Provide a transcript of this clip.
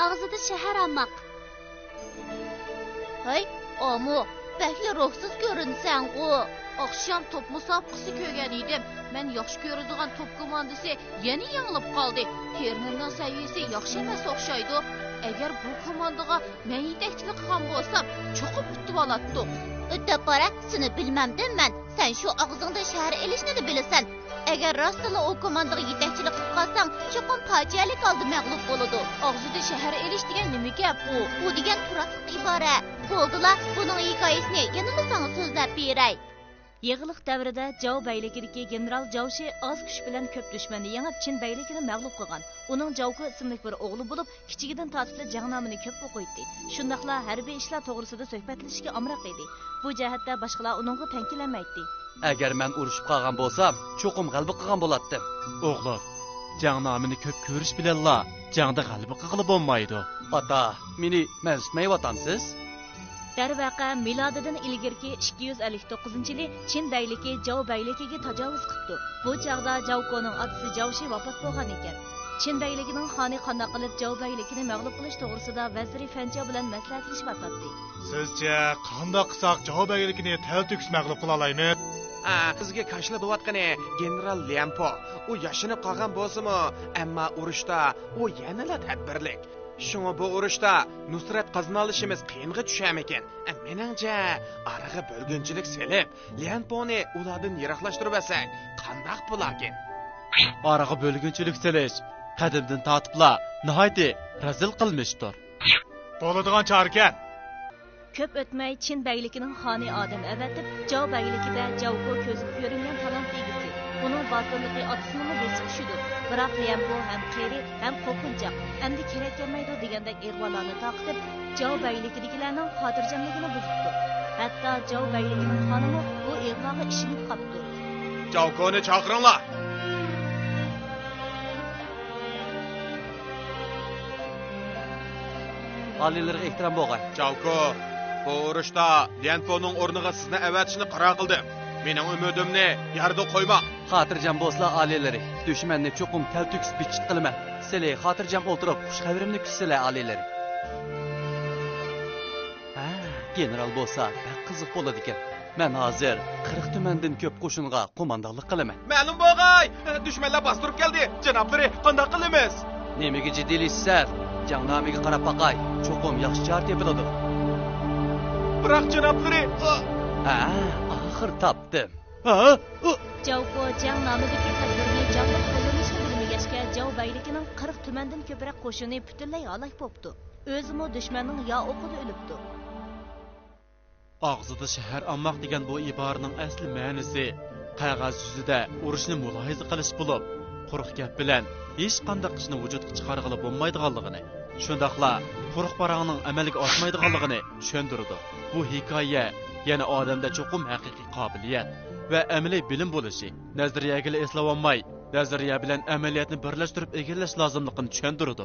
ağzıda şəhər amaq. Hay, amu, bəkli ruhsuz görünsən qu. Akşam top musabaqası köygən idim. Mən yaxşı görüdüğən top komandası yeni yanılıb qaldı. Ternerinin səviyyəsi yaxşı emas oxşaydı. Əgər bu komandaga mən yetəkçilik qilgan bolsam, çoxub bitib alatdıq. Ötəb qara, səni bilməmdim mən. Sən şu ağzında şəhər elişini də bilirsən. Əgər rastla o komandaga yetəkçilik qilib qalsan, çoxum faciəlik aldı məğlub boludu. Ağzıda şəhər eliş degan nima gap bu? Bu degan turatlıq ibara. Boldular, bunun hikayəsini yanıla sana sözləb beray. Yığılıq davrida Jao bəyligidagi general Jaoshi az kuch bilan ko'p dushmanni yengib Chin bəyligini mag'lub qilgan. Uning Jaoko ismli bir o'g'li bo'lib, kichigidan tortib jangnomini ko'p o'qiydi. Shundaqla harbiy ishlar to'g'risida suhbatlashishga amroq edi. Bu jihatda boshqalar uningga tankilanmaydi. Agar men urushib qolgan bo'lsam, cho'qim g'alaba qilgan bo'lardim. O'g'lim, jangnomini ko'p ko'rish bilanla jangda g'alaba qilib bo'lmaydi. Ota, meni mansitmayapsiz? Darvaqa milodidan ilgirki 259-yili Chin bayligi Jao bayligiga tajovuz qildi. Bu chaqda Jaokoning otasi Jaoshi vafot bo'lgan ekan. Chin bayligining xoni qanday qilib Jao bayligini mag'lub qilish to'g'risida vaziri Fanjo bilan maslahatlashib. Sizcha qanday qilsak Jao bayligini taltüks mag'lub qila olaymiz? Bizga qashla bo'layotgani general Lianpo. U yashinib qolgan bo'lsa-mu, ammo urushda u yanada tadbirlik. Şuna bu urushda nusrat qazana olishimiz qiyinga tushar ekan. Meningcha, arig'i bo'lgunchilik selib, Lianponi ulardan yiroqlashtirib olsak, qanday bo'larkin? Arig'i bo'lgunchilik selish qadimdan tortibla nihoyatda razil qilmishdir. Bo'ladigan chorkan. Ko'p o'tmay Chin bayligining xoni odam avatib, Jao bayligida Jaoko ko'zga ko'ringan talant egisi. Uning botirligi otasini besib tushdi. Biroq Lianpo ham qeri, ham qo'rqinchoq, endi kerak kelmaydi degandek ervalarni taqib, Jao bayligidagilarning xotirjamligini buzibdi. Hatto Jao bayligining xonimi bu e'longa ishinib qoldi. Jaokoni chaqiringlar. Alilarga ehtirom bo'lgan. Jaoko, bu urushda Lianponing o'rniga sizni avatishni qaror qildim. Mening umidimni yarda qo'yma. Xotirjam bo'lsizlar alilari. Dushmanni cho'qim taltüks bichit qilma. Sizlar xotirjam o'tirib, xush xabarimni kutsizlar alilari. General bo'lsa, pek qiziq bo'ladi ekan. Men hozir 40 tumandan ko'p qo'shinga qo'mondonlik qilaman. Ma'lum bo'lg'ay, dushmanlar bostirib keldi. Janoblari, qanday qilamiz? Nimaga jiddiylasizlar? Jangnomiga qarab baqay. Cho'qim yaxshi chor tepiladi. Biroq janoblari, axir topdim. Jaoko jangnomidagi tadbirni jonli qo'llanishni bilmagachga Jao bayligining 40 tumandan ko'proq qo'shini butunlay halok bo'ldi. O'zimi dushmanning yo o'qida o'libdi. Og'zida shahar amoq degan bu iboraning asli ma'nosi qog'oz yuzida urushni mulohaza qilish bo'lib, quruq gap bilan hech qanday ishni vujudga chiqarg'ili bo'lmaydiganligini, shundaqla quruq parangning amalga oshmaydiganligini tushundirdi. Bu hikoya yana odamda cho'qim haqiqiy qobiliyat va amaliy bilim bo'lishi, nazariyaga eslab olmay, nazariya bilan amaliyotni birlashtirib egallash lozimligini tushundirdi.